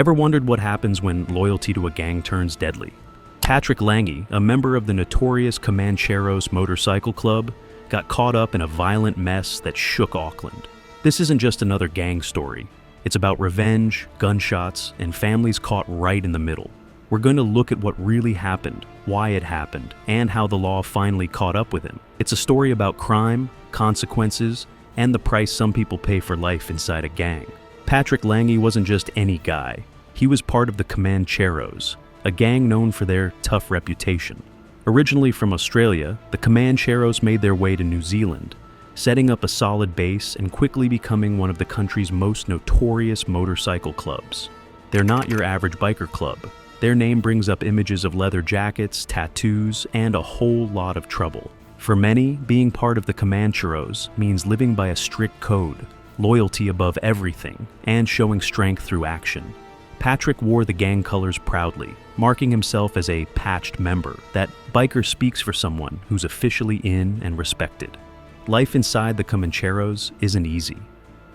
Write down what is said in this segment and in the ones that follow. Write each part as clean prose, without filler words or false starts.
Ever wondered what happens when loyalty to a gang turns deadly? Patrick Langi, a member of the notorious Comancheros motorcycle club, got caught up in a violent mess that shook Auckland. This isn't just another gang story. It's about revenge, gunshots, and families caught right in the middle. We're going to look at what really happened, why it happened, and how the law finally caught up with him. It's a story about crime, consequences, and the price some people pay for life inside a gang. Patrick Langi wasn't just any guy. He was part of the Comancheros, a gang known for their tough reputation. Originally from Australia, the Comancheros made their way to New Zealand, setting up a solid base and quickly becoming one of the country's most notorious motorcycle clubs. They're not your average biker club. Their name brings up images of leather jackets, tattoos, and a whole lot of trouble. For many, being part of the Comancheros means living by a strict code, loyalty above everything, and showing strength through action. Patrick wore the gang colors proudly, marking himself as a patched member. That biker speaks for someone who's officially in and respected. Life inside the Comancheros isn't easy.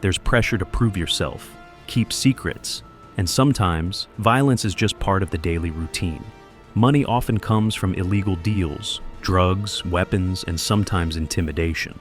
There's pressure to prove yourself, keep secrets, and sometimes violence is just part of the daily routine. Money often comes from illegal deals, drugs, weapons, and sometimes intimidation.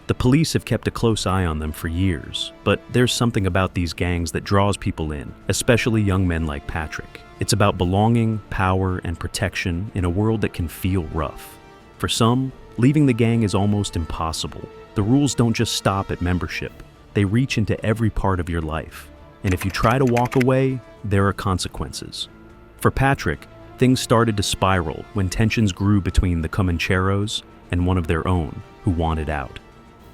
The police have kept a close eye on them for years, but there's something about these gangs that draws people in, especially young men like Patrick. It's about belonging, power, and protection in a world that can feel rough. For some, leaving the gang is almost impossible. The rules don't just stop at membership. They reach into every part of your life. And if you try to walk away, there are consequences. For Patrick, things started to spiral when tensions grew between the Comancheros and one of their own, who wanted out.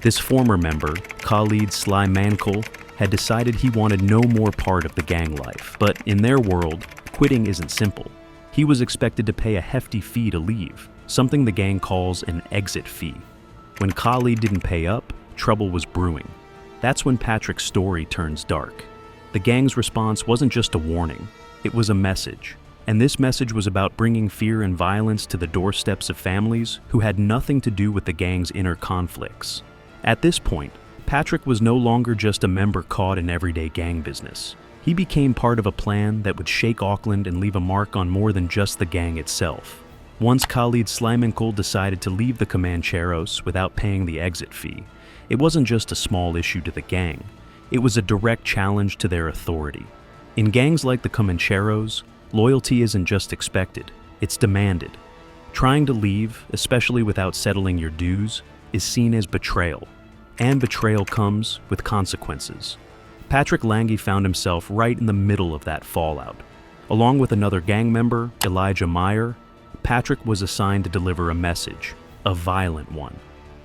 This former member, Khalid Sly Mankul, had decided he wanted no more part of the gang life. But in their world, quitting isn't simple. He was expected to pay a hefty fee to leave, something the gang calls an exit fee. When Khalid didn't pay up, trouble was brewing. That's when Patrick's story turns dark. The gang's response wasn't just a warning, it was a message. And this message was about bringing fear and violence to the doorsteps of families who had nothing to do with the gang's inner conflicts. At this point, Patrick was no longer just a member caught in everyday gang business. He became part of a plan that would shake Auckland and leave a mark on more than just the gang itself. Once Khalid Slymankul decided to leave the Comancheros without paying the exit fee, it wasn't just a small issue to the gang. It was a direct challenge to their authority. In gangs like the Comancheros, loyalty isn't just expected, it's demanded. Trying to leave, especially without settling your dues, is seen as betrayal. And betrayal comes with consequences. Patrick Langi found himself right in the middle of that fallout. Along with another gang member, Elijah Meyer, Patrick was assigned to deliver a message, a violent one.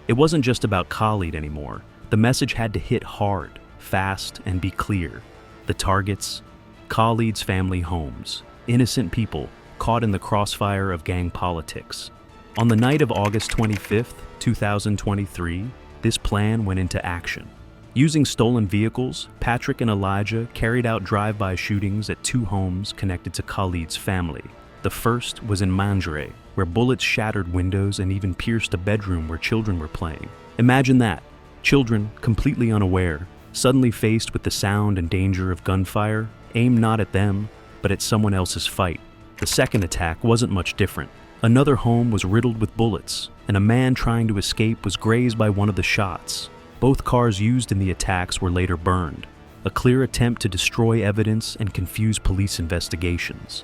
It wasn't just about Khalid anymore. The message had to hit hard, fast, and be clear. The targets? Khalid's family homes, innocent people caught in the crossfire of gang politics. On the night of August 25th, 2023, this plan went into action. Using stolen vehicles, Patrick and Elijah carried out drive-by shootings at two homes connected to Khalid's family. The first was in Mandurah, where bullets shattered windows and even pierced a bedroom where children were playing. Imagine that, children, completely unaware, suddenly faced with the sound and danger of gunfire, aimed not at them, but at someone else's fight. The second attack wasn't much different. Another home was riddled with bullets, and a man trying to escape was grazed by one of the shots. Both cars used in the attacks were later burned, a clear attempt to destroy evidence and confuse police investigations.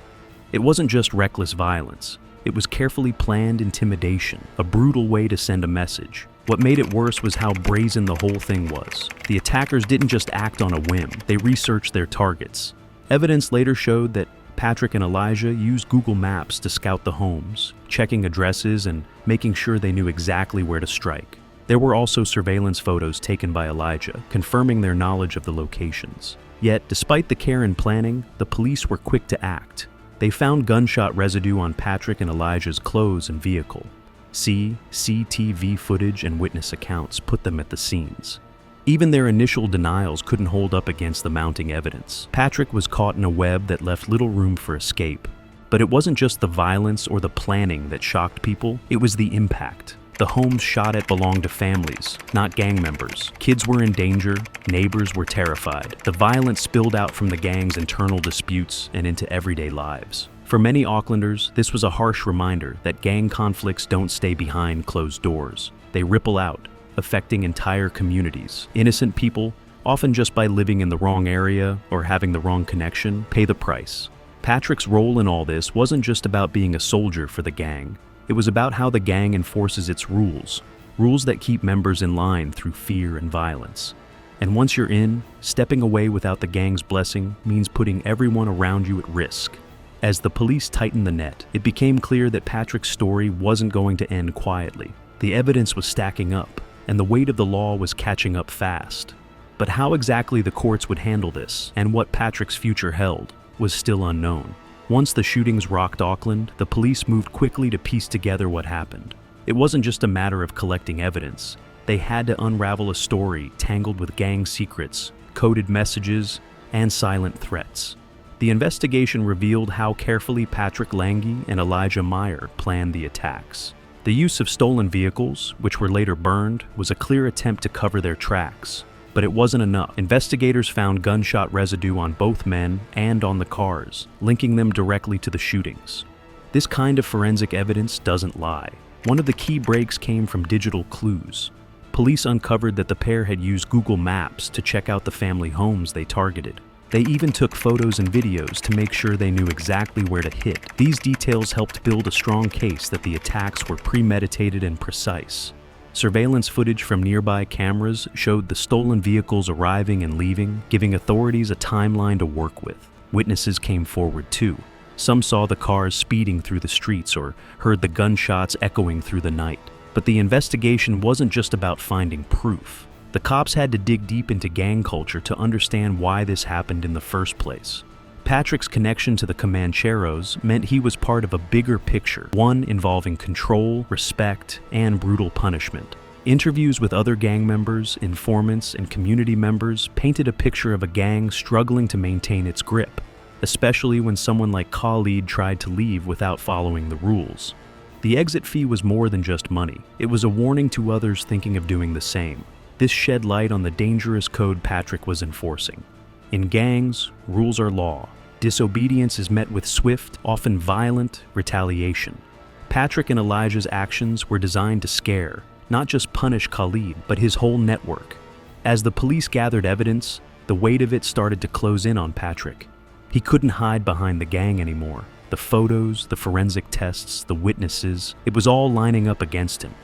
It wasn't just reckless violence. It was carefully planned intimidation, a brutal way to send a message. What made it worse was how brazen the whole thing was. The attackers didn't just act on a whim, they researched their targets. Evidence later showed that Patrick and Elijah used Google Maps to scout the homes, checking addresses and making sure they knew exactly where to strike. There were also surveillance photos taken by Elijah, confirming their knowledge of the locations. Yet, despite the care and planning, the police were quick to act. They found gunshot residue on Patrick and Elijah's clothes and vehicle. CCTV footage and witness accounts put them at the scenes. Even their initial denials couldn't hold up against the mounting evidence. Patrick was caught in a web that left little room for escape. But it wasn't just the violence or the planning that shocked people, it was the impact. The homes shot at belonged to families, not gang members. Kids were in danger, neighbors were terrified. The violence spilled out from the gang's internal disputes and into everyday lives. For many Aucklanders, this was a harsh reminder that gang conflicts don't stay behind closed doors. They ripple out, affecting entire communities. Innocent people, often just by living in the wrong area or having the wrong connection, pay the price. Patrick's role in all this wasn't just about being a soldier for the gang. It was about how the gang enforces its rules that keep members in line through fear and violence. And once you're in, stepping away without the gang's blessing means putting everyone around you at risk. As the police tightened the net, it became clear that Patrick's story wasn't going to end quietly. The evidence was stacking up, and the weight of the law was catching up fast. But how exactly the courts would handle this, and what Patrick's future held, was still unknown. Once the shootings rocked Auckland, the police moved quickly to piece together what happened. It wasn't just a matter of collecting evidence. They had to unravel a story tangled with gang secrets, coded messages, and silent threats. The investigation revealed how carefully Patrick Langi and Elijah Meyer planned the attacks. The use of stolen vehicles, which were later burned, was a clear attempt to cover their tracks. But it wasn't enough. Investigators found gunshot residue on both men and on the cars, linking them directly to the shootings. This kind of forensic evidence doesn't lie. One of the key breaks came from digital clues. Police uncovered that the pair had used Google Maps to check out the family homes they targeted. They even took photos and videos to make sure they knew exactly where to hit. These details helped build a strong case that the attacks were premeditated and precise. Surveillance footage from nearby cameras showed the stolen vehicles arriving and leaving, giving authorities a timeline to work with. Witnesses came forward too. Some saw the cars speeding through the streets or heard the gunshots echoing through the night. But the investigation wasn't just about finding proof. The cops had to dig deep into gang culture to understand why this happened in the first place. Patrick's connection to the Comancheros meant he was part of a bigger picture, one involving control, respect, and brutal punishment. Interviews with other gang members, informants, and community members painted a picture of a gang struggling to maintain its grip, especially when someone like Khalid tried to leave without following the rules. The exit fee was more than just money. It was a warning to others thinking of doing the same. This shed light on the dangerous code Patrick was enforcing. In gangs, rules are law. Disobedience is met with swift, often violent, retaliation. Patrick and Elijah's actions were designed to scare, not just punish Khalid, but his whole network. As the police gathered evidence, the weight of it started to close in on Patrick. He couldn't hide behind the gang anymore. The photos, the forensic tests, the witnesses, it was all lining up against him.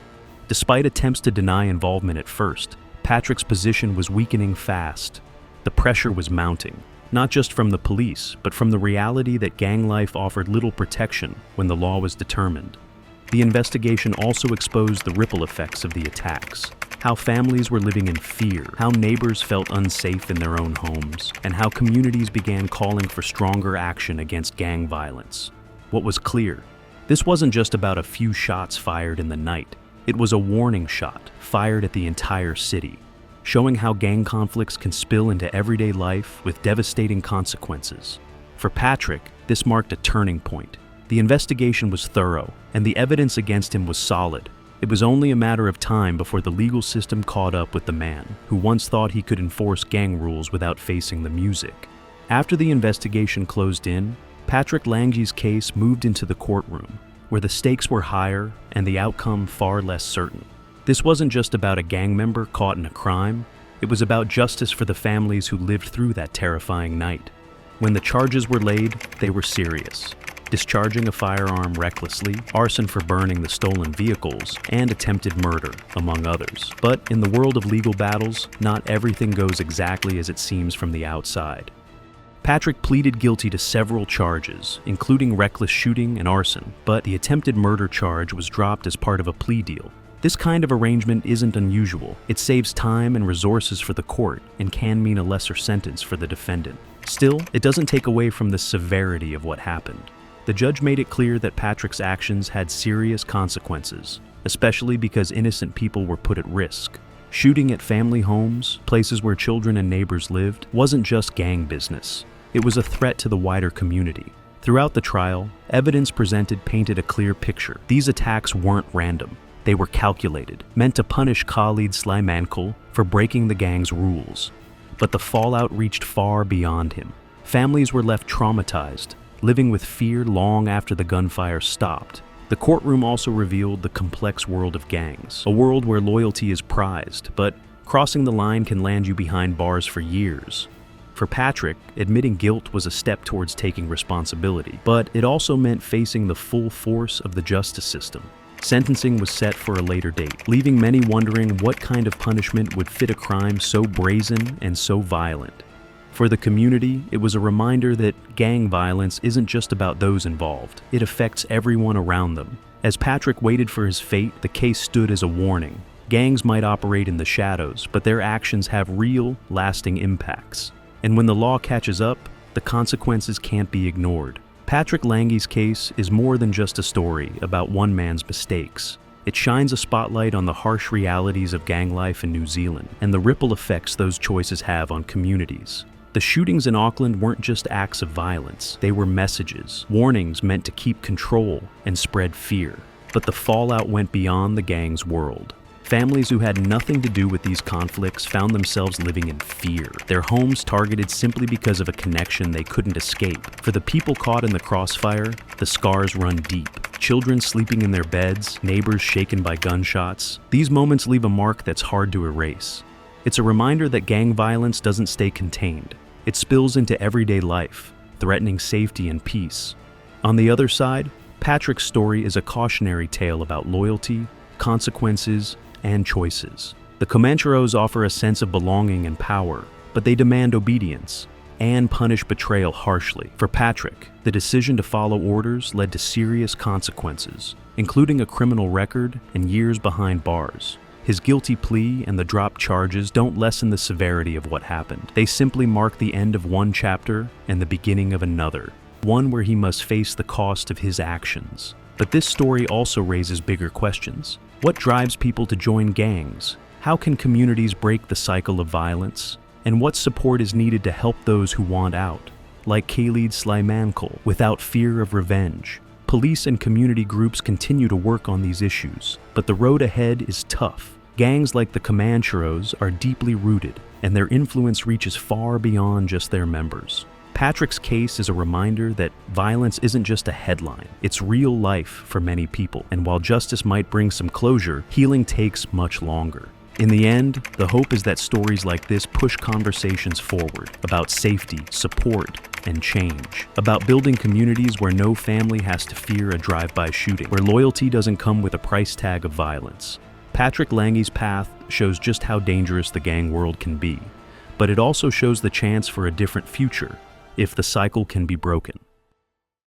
Despite attempts to deny involvement at first, Patrick's position was weakening fast. The pressure was mounting, not just from the police, but from the reality that gang life offered little protection when the law was determined. The investigation also exposed the ripple effects of the attacks, how families were living in fear, how neighbors felt unsafe in their own homes, and how communities began calling for stronger action against gang violence. What was clear? This wasn't just about a few shots fired in the night. It was a warning shot fired at the entire city, showing how gang conflicts can spill into everyday life with devastating consequences. For Patrick, this marked a turning point. The investigation was thorough, and the evidence against him was solid. It was only a matter of time before the legal system caught up with the man, who once thought he could enforce gang rules without facing the music. After the investigation closed in, Patrick Langi's case moved into the courtroom, where the stakes were higher and the outcome far less certain. This wasn't just about a gang member caught in a crime, it was about justice for the families who lived through that terrifying night. When the charges were laid, they were serious. Discharging a firearm recklessly, arson for burning the stolen vehicles, and attempted murder, among others. But in the world of legal battles, not everything goes exactly as it seems from the outside. Patrick pleaded guilty to several charges, including reckless shooting and arson, but the attempted murder charge was dropped as part of a plea deal. This kind of arrangement isn't unusual. It saves time and resources for the court and can mean a lesser sentence for the defendant. Still, it doesn't take away from the severity of what happened. The judge made it clear that Patrick's actions had serious consequences, especially because innocent people were put at risk. Shooting at family homes, places where children and neighbors lived, wasn't just gang business. It was a threat to the wider community. Throughout the trial, evidence presented painted a clear picture. These attacks weren't random. They were calculated, meant to punish Khalid Slymankul for breaking the gang's rules. But the fallout reached far beyond him. Families were left traumatized, living with fear long after the gunfire stopped. The courtroom also revealed the complex world of gangs, a world where loyalty is prized, but crossing the line can land you behind bars for years. For Patrick, admitting guilt was a step towards taking responsibility, but it also meant facing the full force of the justice system. Sentencing was set for a later date, leaving many wondering what kind of punishment would fit a crime so brazen and so violent. For the community, it was a reminder that gang violence isn't just about those involved. It affects everyone around them. As Patrick waited for his fate, the case stood as a warning. Gangs might operate in the shadows, but their actions have real, lasting impacts. And when the law catches up, the consequences can't be ignored. Patrick Langi's case is more than just a story about one man's mistakes. It shines a spotlight on the harsh realities of gang life in New Zealand and the ripple effects those choices have on communities. The shootings in Auckland weren't just acts of violence. They were messages, warnings meant to keep control and spread fear. But the fallout went beyond the gang's world. Families who had nothing to do with these conflicts found themselves living in fear, their homes targeted simply because of a connection they couldn't escape. For the people caught in the crossfire, the scars run deep. Children sleeping in their beds, neighbors shaken by gunshots. These moments leave a mark that's hard to erase. It's a reminder that gang violence doesn't stay contained. It spills into everyday life, threatening safety and peace. On the other side, Patrick's story is a cautionary tale about loyalty, consequences, and choices. The Comancheros offer a sense of belonging and power, but they demand obedience and punish betrayal harshly. For Patrick, the decision to follow orders led to serious consequences, including a criminal record and years behind bars. His guilty plea and the dropped charges don't lessen the severity of what happened. They simply mark the end of one chapter and the beginning of another, one where he must face the cost of his actions. But this story also raises bigger questions. What drives people to join gangs? How can communities break the cycle of violence? And what support is needed to help those who want out, like Khalid Slymankul, without fear of revenge? Police and community groups continue to work on these issues, but the road ahead is tough. Gangs like the Comancheros are deeply rooted, and their influence reaches far beyond just their members. Patrick's case is a reminder that violence isn't just a headline, it's real life for many people, and while justice might bring some closure, healing takes much longer. In the end, the hope is that stories like this push conversations forward about safety, support, and change, about building communities where no family has to fear a drive-by shooting, where loyalty doesn't come with a price tag of violence. Patrick Langi's path shows just how dangerous the gang world can be, but it also shows the chance for a different future if the cycle can be broken.